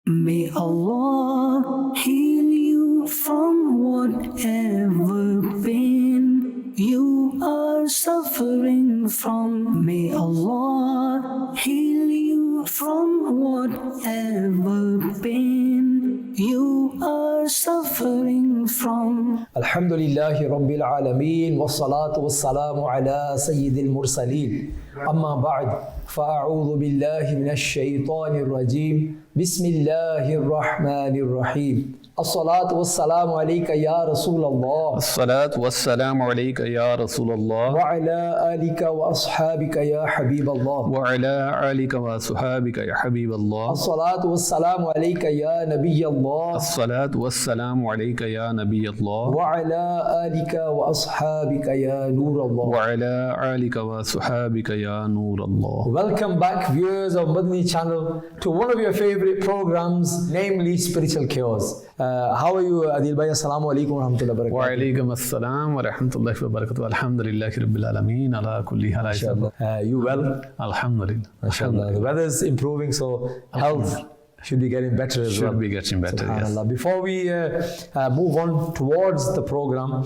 May Allah heal you from whatever pain you are suffering from. May Allah heal you from whatever pain you are suffering from. Alhamdulillahi Rabbil Alameen wassalatu wassalamu ala Sayyidil Mursaleen. Amma ba'd, fa'a'udhu billahi minash shaytanir rajim. Bismillahir Rahmanir Rahim. As-salatu wassalamu alayka ya Rasulallah. As-salatu wassalamu alayka ya Rasulallah. Wa ala alika wa ashabika ya Habiballah. Wa ala alika wa ashabika ya Habiballah. As-salatu wassalamu alayka ya Nabiyallah. As-salatu wassalamu alayka ya Nabiyallah. Wa ala alika wa ashabika ya Nurallah. Wa ala alika wa ashabika ya Nurallah. Welcome back, viewers of Madani Channel, to one of your favorite programs, namely Spiritual Cures. How are you, Adil Bhai? Assalamu alaikum wa rahmatullahi wa barakatuh. Wa alaikum assalam wa rahmatullahi wa barakatuh. Alhamdulillahi rabbil alameen ala kulli hal. You well? Alhamdulillah. Mashallah. The weather is improving, so health should be getting better as well. Should be getting better, yes. Before we move on towards the program,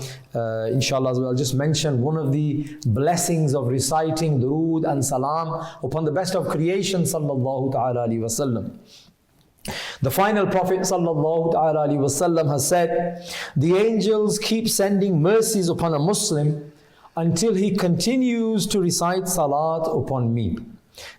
inshallah, I'll just mention one of the blessings of reciting durood and salam upon the best of creation, sallallahu ta'ala alayhi wa sallam. The final Prophet sallallahu ta'ala alayhi wa sallam has said, the angels keep sending mercies upon a Muslim until he continues to recite salat upon me.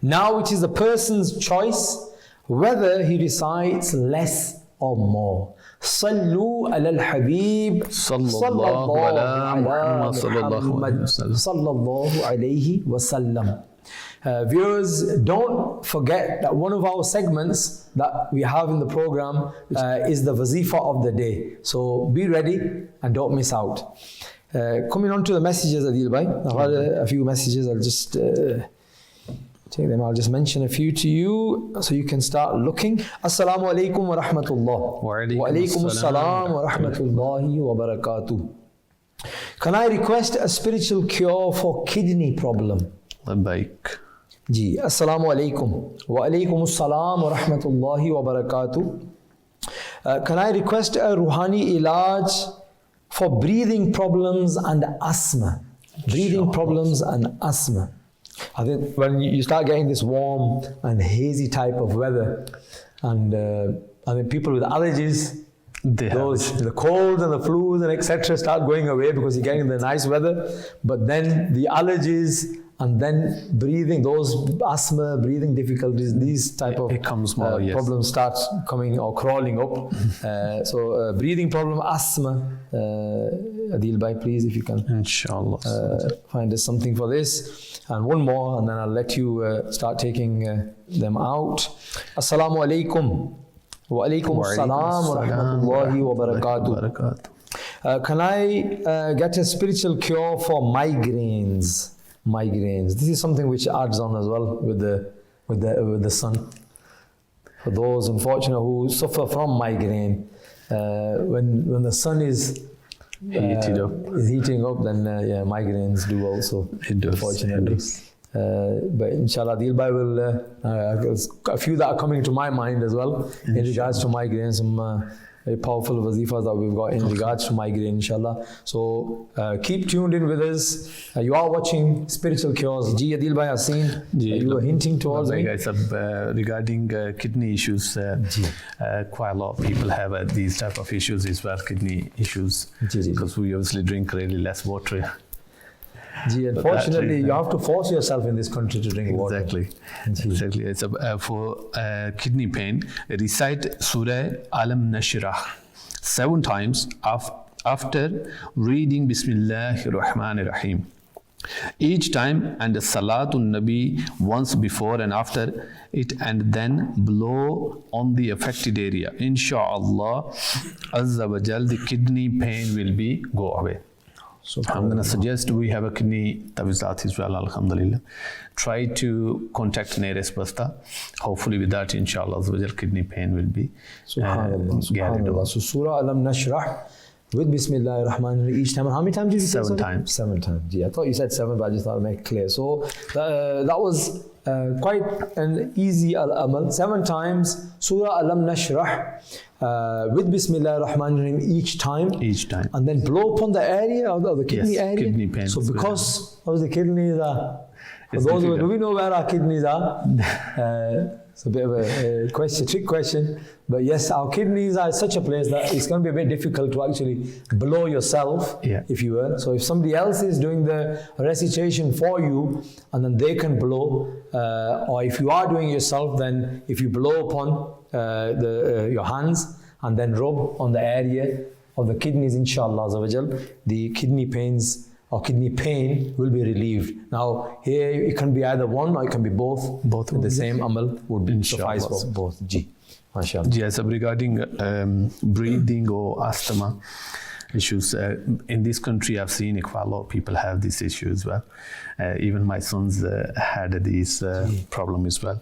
Now it is the person's choice whether he recites less or more. Sallu ala al-Habib sallallahu ala Muhammad sallallahu alayhi wa sallam. Viewers, don't forget that one of our segments that we have in the program is the wazifa of the day. So be ready and don't miss out. Coming on to the messages, Adil Bhai, I've had a few messages. I'll just take them. I'll just mention a few to you so you can start looking. Assalamu alaikum wa rahmatullah. Wa alaikum assalam wa rahmatullahi wa barakatuh. Can I request a spiritual cure for kidney problem? Labbaik. Ji, assalamu alaikum. Wa alaikum assalam wa rahmatullahi wa barakatuh. Can I request a ruhani ilaj for breathing problems and asthma? Breathing problems and asthma. I think when you start getting this warm and hazy type of weather, and I mean people with allergies, the colds and the flus and etc. start going away because you're getting the nice weather, but then the allergies and then breathing, those asthma, breathing difficulties, these type of problems start coming or crawling up. So breathing problem, asthma, Adil Bhai, please, if you can inshallah find us something for this. And one more, and then I'll let you start taking them out. Assalamu alaikum. Wa alaikum assalam wa rahmatullahi wa barakatuh. Can I get a spiritual cure for migraines? Migraines. This is something which adds on as well with the sun. For those unfortunate who suffer from migraine, when the sun is heating up, then migraines do also. It does. Unfortunately. But inshallah, Adil Bhai will, a few that are coming to my mind as well in regards to migraines, some very powerful wazifas that we've got in regards to migraine, inshallah. So keep tuned in with us. You are watching Spiritual Cures. Ji, Adil Bhai, I've seen you were hinting towards me. Regarding kidney issues, quite a lot of people have these type of issues as well, kidney issues, because we obviously drink really less water. Gee, unfortunately, you have to force yourself in this country to drink water. Exactly. It's for kidney pain, recite Surah Alam Nashrah 7 times after reading Bismillahir Rahmanir Rahim. Each time, and the Salatun Nabi once before and after it, and then blow on the affected area. Insha'Allah, Azza wa Jal, the kidney pain will go away. So I'm going to suggest we have a kidney tawizat as well, alhamdulillah. Try to contact nearest basta. Hopefully with that, inshallah, kidney pain will be Subhanallah. So Surah Alam Nashrah with Bismillahir Rahmanir Rahim each time. And how many times did you say? 7 times. 7 times. Yeah, I thought you said 7, but I just thought I'd make it clear. So that was quite an easy amal. 7 times Surah Alam Nashrah with Bismillah ar-Rahman ar-Rahim each time. Each time. And then blow upon the area of the kidney Yes, area. kidney pain. So because of the kidneys are, for It's those who difficult. do we know where our kidneys are? It's a bit of a trick question. But yes, our kidneys are such a place that it's going to be a bit difficult to actually blow yourself, Yeah. if you were. So if somebody else is doing the recitation for you, and then they can blow, or if you are doing it yourself, then if you blow upon your hands and then rub on the area of the kidneys, inshallah, the kidney pains or kidney pain will be relieved. Now, here it can be either one or it can be both. Both The same amal would be suffice Inshallah. for both. Ji. MashaAllah. Yes, regarding breathing or asthma issues, in this country I've seen quite a lot of people have this issue as well. Even my sons had this problem as well.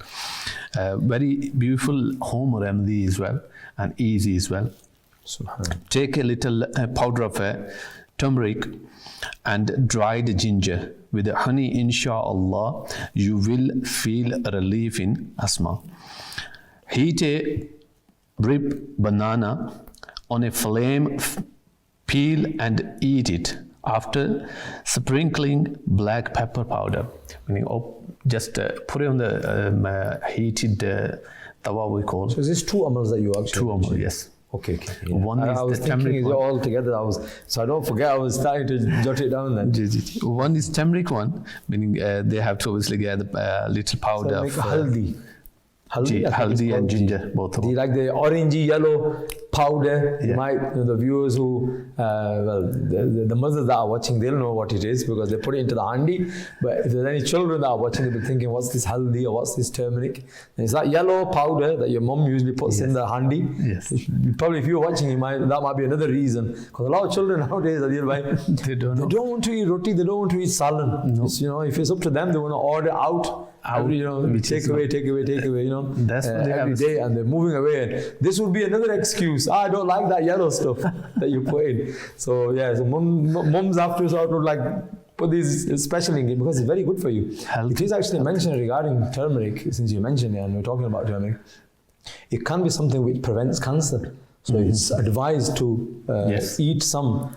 Very beautiful home remedy as well, and easy as well. Subhanallah. Take a little powder of turmeric and dried ginger with honey. Inshallah, you will feel relief in asthma. Heat a ripe banana on a flame, peel and eat it after sprinkling black pepper powder. Meaning, just put it on the heated tawa, we call. So is this 2 amals that you actually Two mentioned? yes. Okay. Yeah. One is I was the thinking turmeric is one. all together. So I don't forget. I was starting to jot it down then. One is turmeric one, meaning they have to obviously get a little powder So of make haldi. Ji, I think haldi it's and called. ginger, both of Do you them. like the orangey yellow powder? You Yeah. might, the viewers who, the mothers that are watching, they'll know what it is because they put it into the handi. But if there's any children that are watching, they'll be thinking, what's this haldi or what's this turmeric? And it's that yellow powder that your mum usually puts in the handi. Yes. Probably if you're watching, that might be another reason. Because a lot of children nowadays, They don't know. they don't want to eat roti, they don't want to eat salan. It's, if it's up to them, they want to order out. Which Take is away, That's what they every have. day, and they're moving away. And this would be another excuse. I don't like that yellow stuff that you put in. So mums have to sort of like put these special ingredients because it's very good for you. Healthy. It is actually mentioned regarding turmeric, since you mentioned it and we're talking about turmeric. It can be something which prevents cancer. So it's advised to Yes. eat some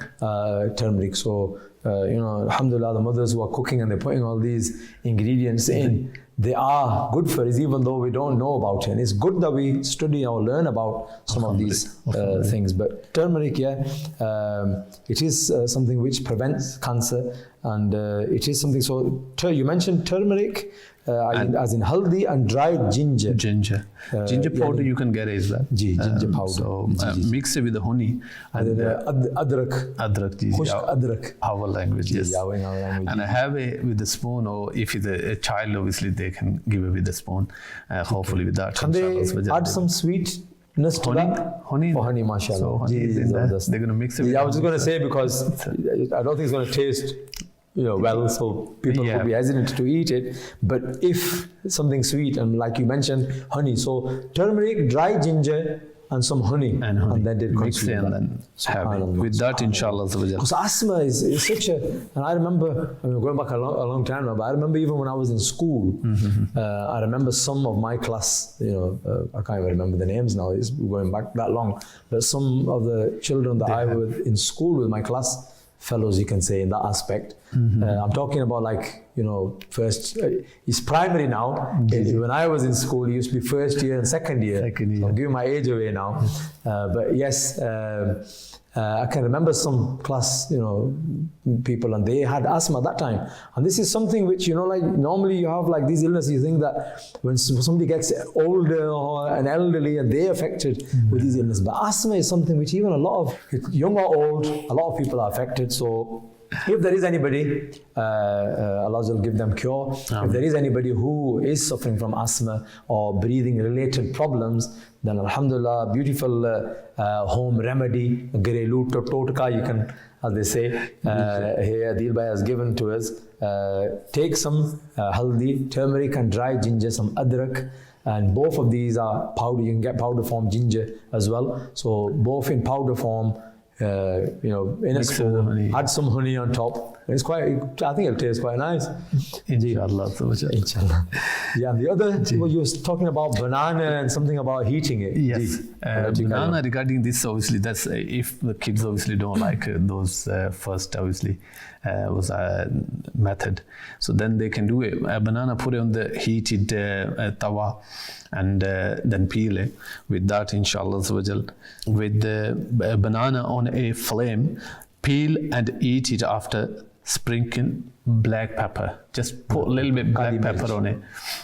turmeric. So, alhamdulillah, the mothers who are cooking and they're putting all these ingredients in, they are good for us even though we don't know about it. And it's good that we study or learn about some of these things. But turmeric, it is something which prevents cancer, and it is something, so you mentioned turmeric, as in haldi and dried ginger. Ginger powder you can get as well. Ginger powder. So mix it with the honey And then adrak. adrak. Khushk adrak. Our language, yes. Yeah, in our language. And I have it with the spoon, or if it's a child, obviously they can give it with the spoon. Hopefully with that. Can they inshallah, add some sweetness to that? Honey. Oh, honey, mashallah. So honey is in there. They're going to mix it with I was just going to say, because I don't think it's going to taste well, so people Yeah. will be hesitant to eat it. But if something sweet, and like you mentioned, honey, so turmeric, dry ginger, and some honey, and then they mix it and then have it. With that, inshallah. Because asthma is such a, and I remember, going back a long time now, but I remember even when I was in school, I remember some of my class, I can't even remember the names now, it's going back that long, but some of the children that I was in school with, my class fellows, you can say, in that aspect. I'm talking about first, it's primary now. When I was in school, it used to be first year and second year. So I'm giving my age away now. But yes, I can remember some class, people, and they had asthma at that time. And this is something which, normally you have like these illnesses, you think that when somebody gets older or an elderly and they're affected with these illnesses. But asthma is something which even a lot of, young or old, a lot of people are affected. So if there is anybody, Allah will give them cure. If there is anybody who is suffering from asthma or breathing related problems, then alhamdulillah, beautiful home remedy, Gharilu Totka, you can, as they say, here Adil Bhai has given to us. Take some haldi, turmeric and dry ginger, some adrak, and both of these are powder. You can get powder form ginger as well. So both in powder form, in a spoon, add some honey on top, It's quite, I think it tastes quite nice. Inshallah. Inshallah. Yeah, and the other, well, you were talking about banana and something about heating it. Yes, banana. Regarding this, obviously, that's if the kids obviously don't like those first, obviously, was a method. So then they can do it. A banana, put it on the heated tawa, and then peel it. With that, inshallah, with the banana on a flame, peel and eat it after sprinkling black pepper. Just put a little bit black pepper on it,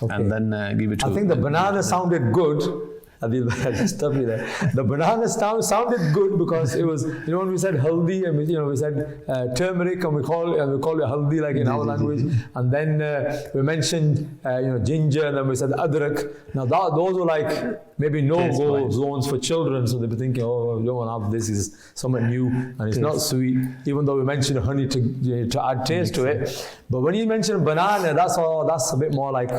and then give it to. I think the banana sounded good. Adil, just stop me there. The banana sounded good because it was, you know, when we said haldi, and we said turmeric, and we call it haldi like in our language, and then we mentioned ginger, and then we said adrak. Now those were like maybe no-go zones for children, so they'll be thinking, oh, we don't want to have this, is something new, and it's not sweet, even though we mentioned honey to add taste to it. But when you mention banana, that's a bit more like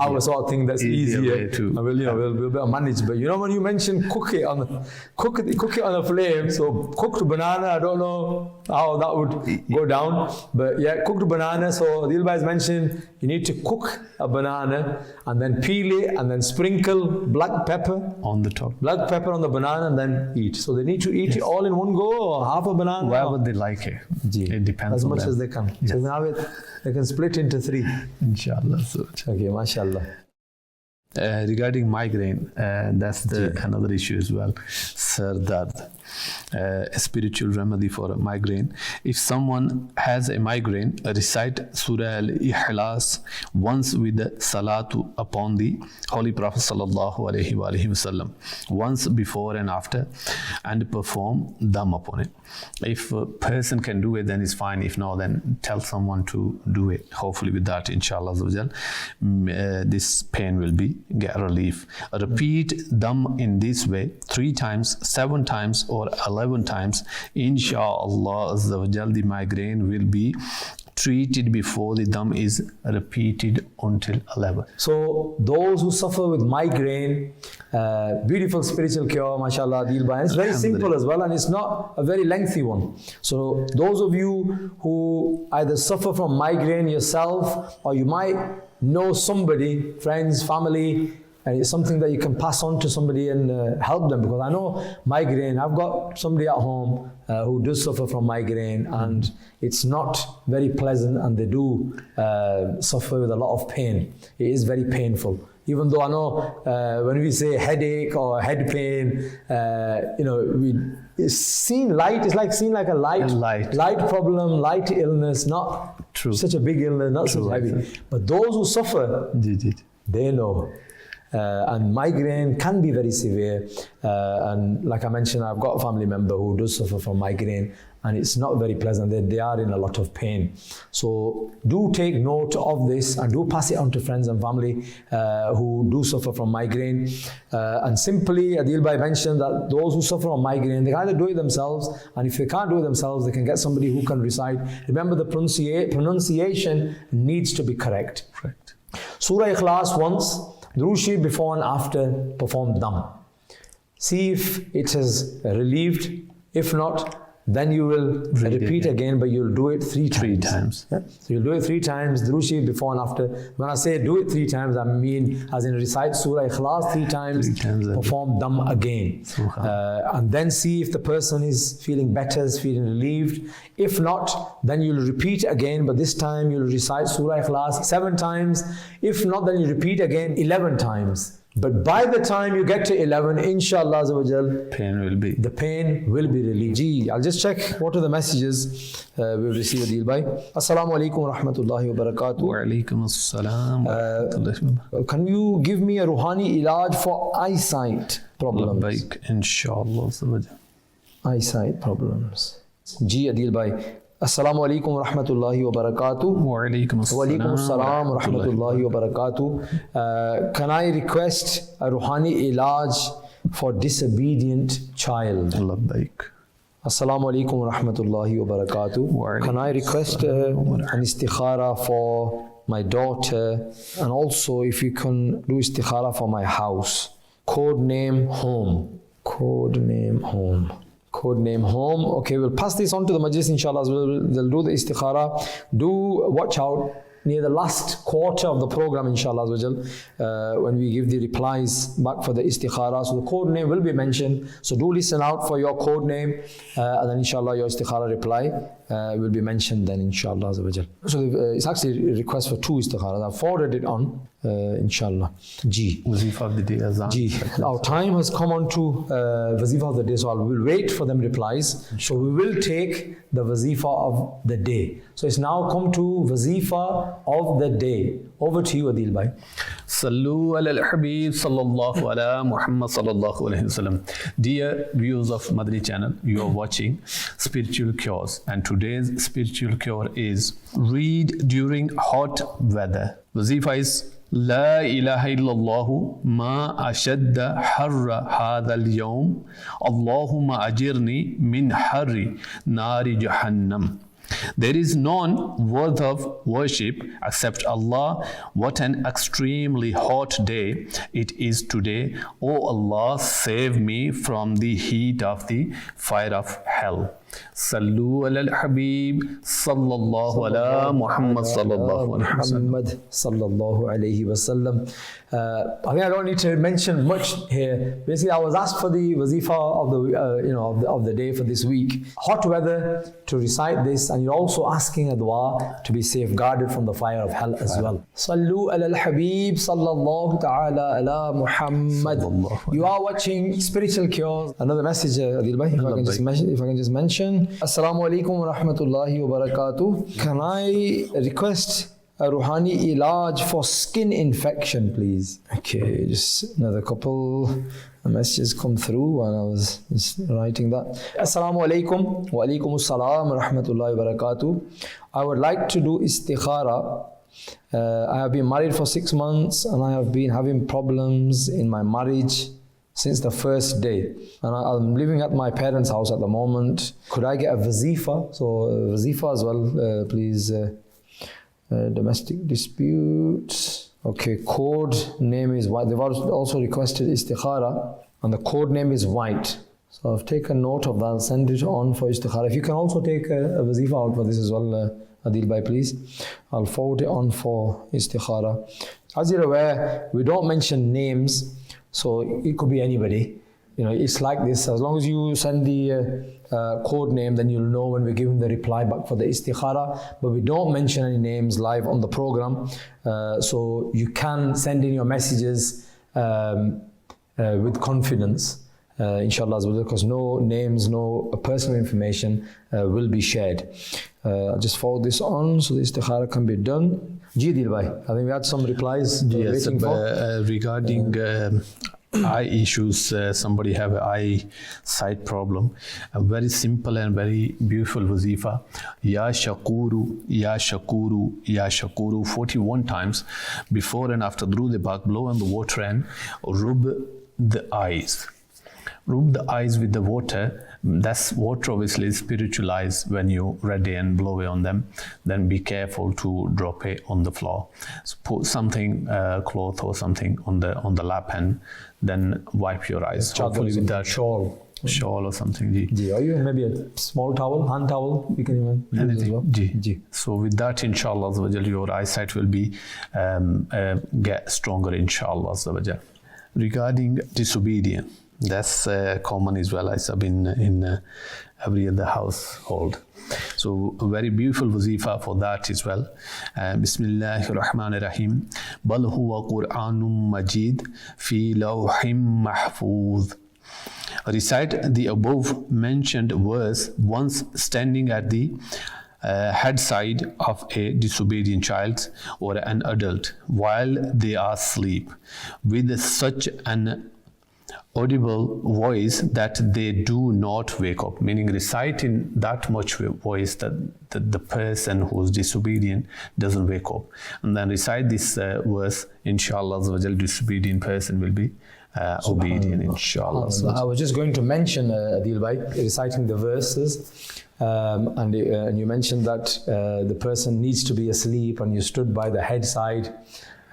our sort of thing that's easier, and we'll be able to manage. But you know, when you mention cook it on the flame, so cooked banana, I don't know how that would go down, but yeah, cooked banana. So Adil Bhai has mentioned you need to cook a banana and then peel it and then sprinkle black pepper on the top. Black pepper on the banana and then eat. So they need to eat it all in one go, or half a banana. Wherever they like it. It depends as on much them. as they can. Yes. So now they can split into 3. Inshallah. So, okay, mashallah. regarding migraine, that's another issue as well. Sir Dard, a spiritual remedy for a migraine. If someone has a migraine, recite Surah Al-Ikhlas once with the salatu upon the Holy Prophet Sallallahu Alaihi Wasallam, once before and after, and perform dam upon it. If a person can do it, then it's fine. If not, then tell someone to do it. Hopefully with that, inshallah, this pain will get relief. Repeat dam in this way 3 times, 7 times, or 11 times. Inshallah, the migraine will be treated before the dam is repeated until 11. So those who suffer with migraine, beautiful spiritual cure, mashallah, Adil Bhai. It's very simple as well, and it's not a very lengthy one. So those of you who either suffer from migraine yourself, or you might know somebody, friends, family, and it's something that you can pass on to somebody and help them, because I know migraine, I've got somebody at home who does suffer from migraine, and it's not very pleasant, and they do suffer with a lot of pain. It is very painful. Even though I know when we say headache or head pain, it's seen light. It's like seen like a light problem, light illness, not such a big illness, not so heavy. But those who suffer, they know. And migraine can be very severe, and like I mentioned, I've got a family member who does suffer from migraine, and it's not very pleasant. They are in a lot of pain. So do take note of this, and do pass it on to friends and family who do suffer from migraine. And simply, Adil Bhai mentioned that those who suffer from migraine, they can either do it themselves, and if they can't do it themselves, they can get somebody who can recite. Remember, the pronunciation needs to be correct. Surah Ikhlas once, Durood Sharif before and after, perform dam. See if it has relieved. If not, then you will repeat again, but you'll do it 3 times. Yeah? So you'll do it 3 times, Durood Sharif before and after. When I say do it 3 times, I mean as in recite Surah Ikhlas 3 times, perform dam again. And then see if the person is feeling better, is feeling relieved. If not, then you'll repeat again, but this time you'll recite Surah Ikhlas 7 times. If not, then you repeat again 11 times. But by the time you get to 11, inshallah, the pain will be relieved. I'll just check what are the messages we've received, Adil Bhai. Assalamu alaikum wa rahmatullahi wa barakatuh. Wa alaikum assalam wa rahmatullahi wa barakatuh. Can you give me a ruhani ilaj for eyesight problems? Inshallah. Eyesight problems. Adil Bhai. Assalamu alaikum wa rahmatullahi wa barakatuh. Wa alaikum assalam wa rahmatullahi wa barakatuh. Can I request a ruhani ilaj for disobedient child? Assalamu alaikum wa rahmatullahi wa barakatuh. Can I request an istikhara for my daughter, and also if you can do istikhara for my house? Code name home. Code name home. Code name home. Okay, we'll pass this on to the majlis inshallah. They'll do the istikhara. Do watch out near the last quarter of the program inshallah when we give the replies back for the istikhara. So the code name will be mentioned. So do listen out for your code name and then inshallah your istikhara reply will be mentioned then inshallah. So it's actually a request for 2 istikharas. I've forwarded it on inshallah. G. Wazifa of the day azan. G. Our time has come on to Wazifa of the day, so we'll wait for them replies. So we will take the Wazifa of the day. So it's now come to Wazifa of the day. Over to you, Adil Bhai. Sallu ala al-Habib sallallahu ala Muhammad sallallahu alayhi wasallam. Dear viewers of Madani Channel, you are watching Spiritual Cures, and today's spiritual cure is read during hot weather. Wazifa is لا إله إلا الله ما أشد حر هذا اليوم اللهم أجرني من حر نار جهنم. There is none worthy of worship except Allah. What an extremely hot day it is today. O Allah, save me from the heat of the fire of hell. Sallu ala al-Habib sallallahu ala Muhammad sallallahu alayhi wasallam. I think I don't need to mention much here. Basically, I was asked for the wazifa of the of the day for this week. Hot weather, to recite this, and you're also asking a dua to be safeguarded from the fire of hell as well. Sallu ala al-Habib sallallahu ta'ala ala Muhammad. You are watching Spiritual Cures. Another message, Adil Bhai, if I can just mention. Assalamu alaikum wa rahmatullahi wa barakatuh. Can I request a Ruhani ilaj for skin infection, please? Okay, just another couple messages come through while I was just writing that. Assalamu alaikum wa alaikum assalam wa rahmatullahi wa barakatuh. I would like to do istikhara. I have been married for 6 months and I have been having problems in my marriage since the first day, and I'm living at my parents' house at the moment. Could I get a wazifa? So wazifa as well, please. Domestic disputes. Okay, code name is white. They've also requested istikhara, and the code name is white. So I've taken note of that. I'll send it on for istikhara. If you can also take a wazifa out for this as well, Adil Bhai, please. I'll forward it on for istikhara. As you're aware, we don't mention names. So it could be anybody. It's like this. As long as you send the code name, then you'll know when we're giving the reply back for the istikhara. But we don't mention any names live on the program. So you can send in your messages with confidence, inshallah, because no names, no personal information will be shared. I'll just forward this on so the istikhara can be done. Ji Dil Bhai, I think we had some replies. Yes, regarding eye issues, somebody have an eye sight problem. A very simple and very beautiful wazifa. Ya Shakuru, Ya Shakuru, Ya Shakuru 41 times before and after Durud Pak. Blow on the water and rub the eyes. Rub the eyes with the water. That's water obviously is spiritualized when you ready and blow away on them. Then be careful to drop it on the floor. So put something, cloth or something on the lap and then wipe your eyes. Hopefully with that shawl or something. Ji. Or even maybe a small towel, hand towel, you can even use as well. Ji. So with that, inshallah, your eyesight will be get stronger, inshallah. Regarding disobedience, that's common as well as in every other household. So a very beautiful wazifa for that as well. Bismillahir Rahmanir Rahim. Bal huwa Qur'anum Majid fi lawhim mahfuz. Recite the above mentioned verse once standing at the head side of a disobedient child or an adult while they are asleep with such an audible voice that they do not wake up, meaning recite in that much voice that the person who's disobedient doesn't wake up, and then recite this verse, inshallah, the disobedient person will be obedient, inshallah. I was just going to mention, Adil Bhai, reciting the verses, and you mentioned that the person needs to be asleep and you stood by the head side,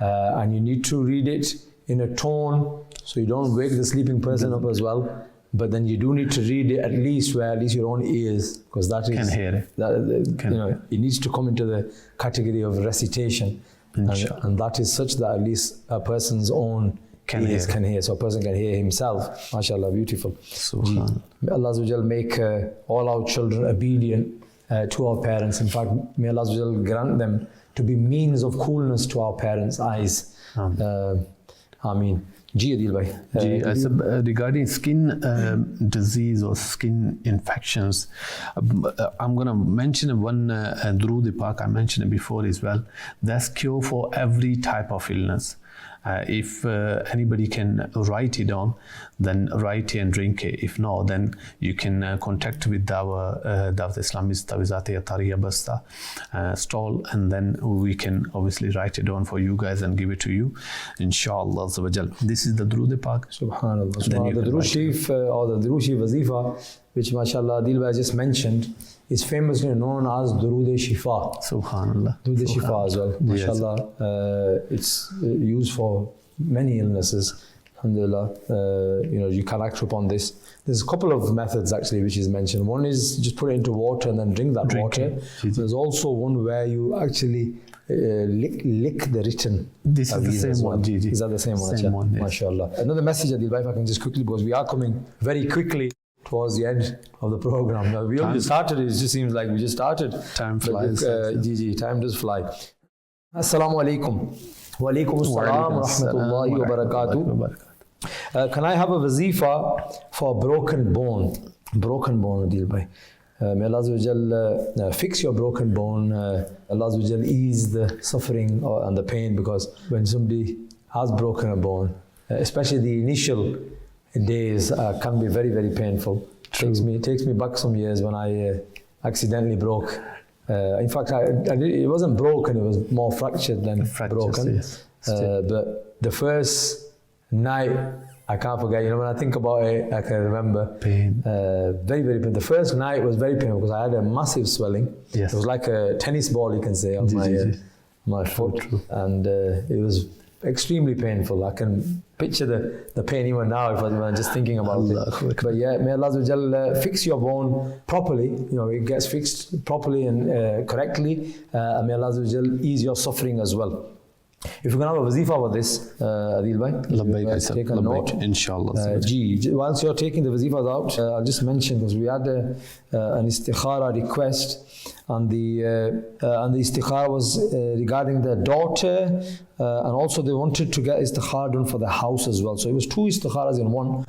and you need to read it in a tone so you don't wake the sleeping person up as well. but then you do need to read it at least where at least your own ears, because that is Can hear it. It needs to come into the category of recitation, and that is such that at least a person's own ears can hear, so a person can hear himself. MashaAllah, beautiful. Subhanallah. May Allah Azza wa Jal make all our children obedient to our parents. In fact, may Allah Azza wa Jal grant them to be means of coolness to our parents' eyes. Ameen. Ji Adil bhai. Regarding skin disease or skin infections, I'm going to mention one Durood Pak, I mentioned it before as well. That's cure for every type of illness. If anybody can write it down, then write it and drink it. If not, then you can contact with our Dawat Islamist Tawizat Tariya Basta stall, and then we can obviously write it down for you guys and give it to you, inshallah. This is the Durood Pak. Subhanallah. The Durood Sharif or the Durood Sharif Wazifa, which mashallah Adil bhai just mentioned, is famously known as Durood Shifa. Subhanallah. Durood Shifa as well. Mashallah. It's used for many illnesses. Alhamdulillah. You can act upon this. There's a couple of methods actually which is mentioned. One is just put it into water and then drink that water. There's also one where you actually lick the written. This is the same one. Is that the same one? Same one, yes. MashaAllah. Another message, Adil bhai, if I can just quickly, because we are coming very quickly towards the end of the program. Now, we only started, it just seems like we just started. Time flies. Time does fly. Assalamu alaikum. Wa alaikum assalam wa rahmatullahi wa barakatuh. Can I have a wazifa for a broken bone? Broken bone, Adil bhai. May Allah Azza wa Jal fix your broken bone. Allah Azza wa Jal ease the suffering and the pain, because when somebody has broken a bone, especially the initial days can be very, very painful. Takes me back some years when I accidentally broke. In fact, it wasn't broken, it was more fractured than broken. Yes. But the first night, I can't forget, when I think about it, I can remember. Pain. Very, very painful. The first night was very painful because I had a massive swelling. Yes. It was like a tennis ball, you can say, on my foot. And it was extremely painful. I can picture the pain even now if I'm just thinking about it. But yeah, may Allah Azza wa Jal fix your bone properly. It gets fixed properly and correctly. And may Allah Azza wa Jal ease your suffering as well. If you can have a wazifa with this, Adil bhai, take a note. Inshallah. Whilst you're taking the wazifas out, I'll just mention, because we had an istikhara request, and the istikhara was regarding their daughter, and also they wanted to get istikhara done for the house as well. So it was two istikharas in one.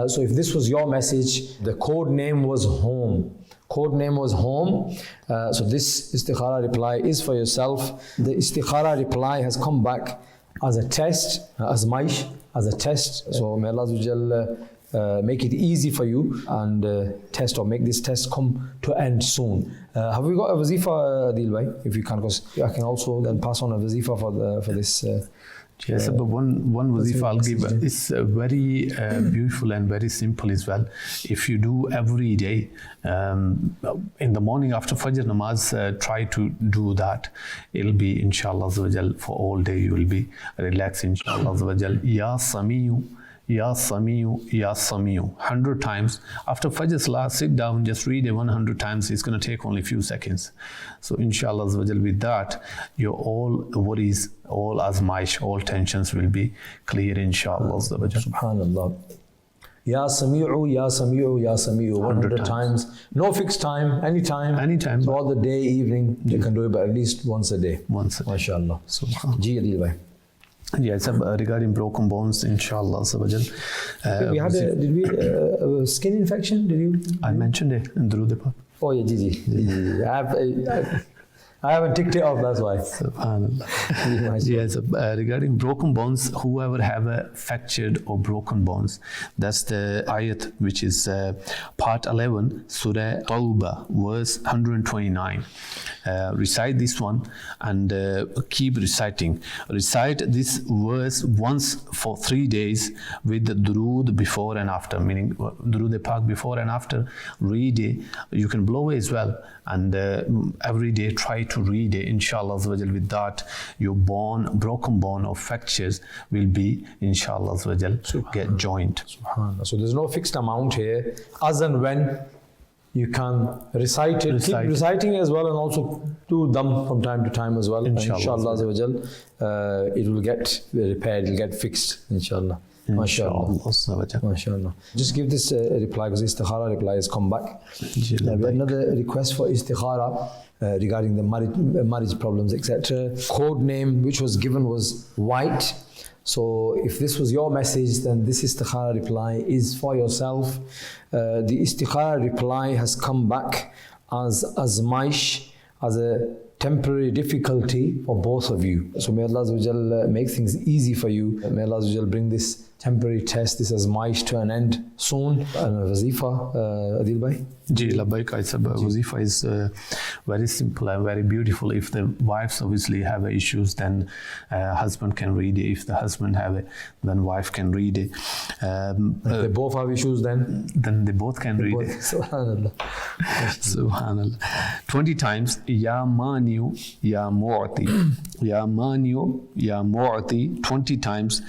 So if this was your message, the code name was home. Code name was home. So this istikhara reply is for yourself. The istikhara reply has come back as a test, as a test. So may Allah Azza wa Jal make it easy for you and make this test come to end soon. Have we got a wazifa, Adil bhai? If you can, because I can also then pass on a wazifa for this. Yes, but one wazifa I'll give. It's very beautiful and very simple as well. If you do every day, in the morning after Fajr namaz, try to do that. It'll be, inshallah Azza wa Jal, for all day you will be relaxed, inshallah Azza wa Jal. Ya Samiu, Ya Samiu, Ya Samiu. 100 times. After Fajr Salah, sit down, just read it 100 times. It's going to take only a few seconds. So inshallah Azza wa Jal, with that, your all worries, all azmaish, all tensions will be clear, inshallah Azza wa Jal. Subhanallah. Ya Sami'u, Ya Sami'u, Ya Sami'u. 100 times. No fixed time, anytime. Anytime. Throughout the day, evening, you can do it, but at least once a day. Once a day. MashaAllah. Subhanallah. Ji Adil bhai. Yeah, it's regarding broken bones, inshallah. We had a skin infection, did you? I mentioned it in Durood Pak. Oh yeah, Gigi. I haven't ticked it off, that's why. Subhanallah. Yes, regarding broken bones, whoever have a fractured or broken bones, that's the ayat which is part 11, Surah Tawbah, verse 129. Recite this one and keep reciting. Recite this verse once for 3 days with the Durood before and after, meaning Durood Pak before and after. Read it. You can blow it as well, and every day try to read it, inshallah with that, your broken bone or fractures will be, inshallah get joined. SubhanAllah. So there's no fixed amount here, as and when you can recite it, keep reciting as well, and also do them from time to time as well. Inshallah, it will get repaired, it will get fixed, inshallah. MashaAllah. Just give this reply, because istikhara reply has come back. We had another request for istikhara regarding the marriage problems, etc. Code name which was given was white. So if this was your message, then this istikhara reply is for yourself. The istikhara reply has come back as azmaish, as a temporary difficulty for both of you. So may Allah Azza wa Jal make things easy for you. May Allah Azza wa Jal bring this temporary test, this azmaish, to an end soon. And wazifa, Adil bhai? Ji, labbaik. Wazifa is very simple and very beautiful. If the wives obviously have issues, then husband can read it. If the husband have it, then wife can read it. If they both have issues, then they both can read it. Subhanallah. Subhanallah. 20 times, Ya Maniu, Ya Mu'ti. Ya Maniu, Ya Mu'ti. 20 times.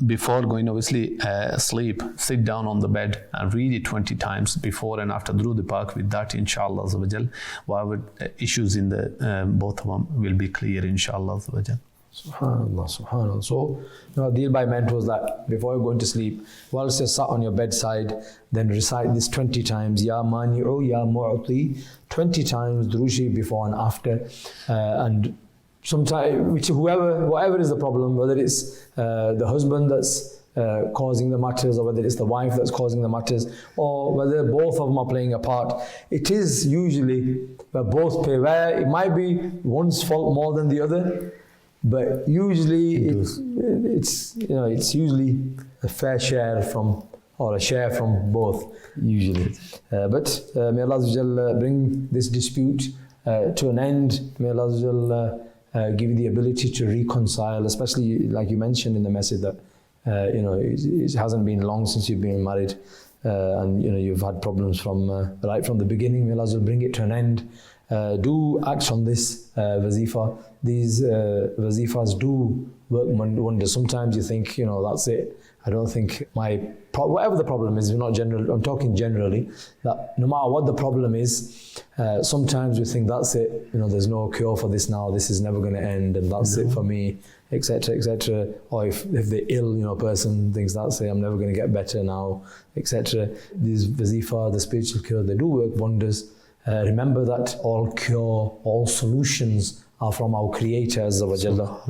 Before going obviously sleep, sit down on the bed and read it 20 times before and after Durood Pak. With that, inshallah, whatever issues in the both of them will be clear, inshallah. Subhanallah. So, Adil bhai meant was that before you're going to sleep, whilst you're sat on your bedside, then recite this 20 times, Ya Mani'u, Ya Mu'ti, 20 times, Drushi before and after, and sometimes, whatever is the problem, whether it's the husband that's causing the matters, or whether it's the wife that's causing the matters, or whether both of them are playing a part, it is usually where both play, where it might be one's fault more than the other, but usually it's usually a fair share from, or a share from both, usually. But may Allah Azza wa Jal bring this dispute to an end. May Allah Azza wa Jal give you the ability to reconcile, especially like you mentioned in the message that it hasn't been long since you've been married, and you've had problems from right from the beginning. May Allah will bring it to an end. Do act on this wazifa. These wazifas do work wonders. Sometimes you think, that's it. I don't think whatever the problem is, I'm talking generally, that no matter what the problem is, sometimes we think that's it, there's no cure for this now, this is never going to end, and that's it for me, etc., etc. Or if the ill, person thinks that's it, I'm never going to get better now, etc. These wazifa, the spiritual cure, they do work wonders. Remember that all cure, all solutions are from our Creator, Azza wa Jalla.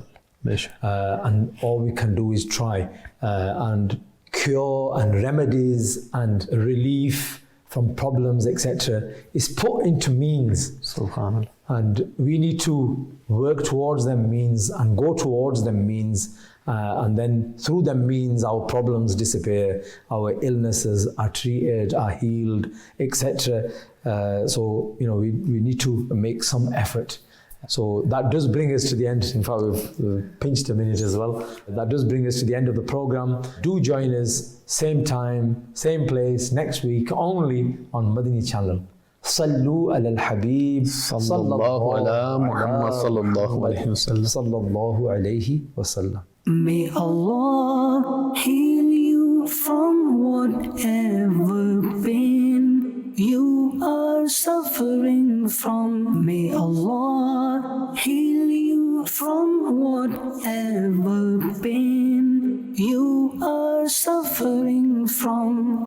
And all we can do is try, and cure and remedies and relief from problems, etc., is put into means. Subhanallah. And we need to work towards them means and go towards them means, and then through them means our problems disappear, our illnesses are treated, are healed, etc. So we need to make some effort. So that does bring us to the end. In fact, we've pinched a minute as well. That does bring us to the end of the program. Do join us, same time, same place, next week, only on Madani Channel. Sallu ala al-Habib Sallallahu ala Muhammad Sallallahu alayhi wa sallam. May Allah heal you from whatever pain you are suffering from. May Allah heal you from whatever pain you are suffering from.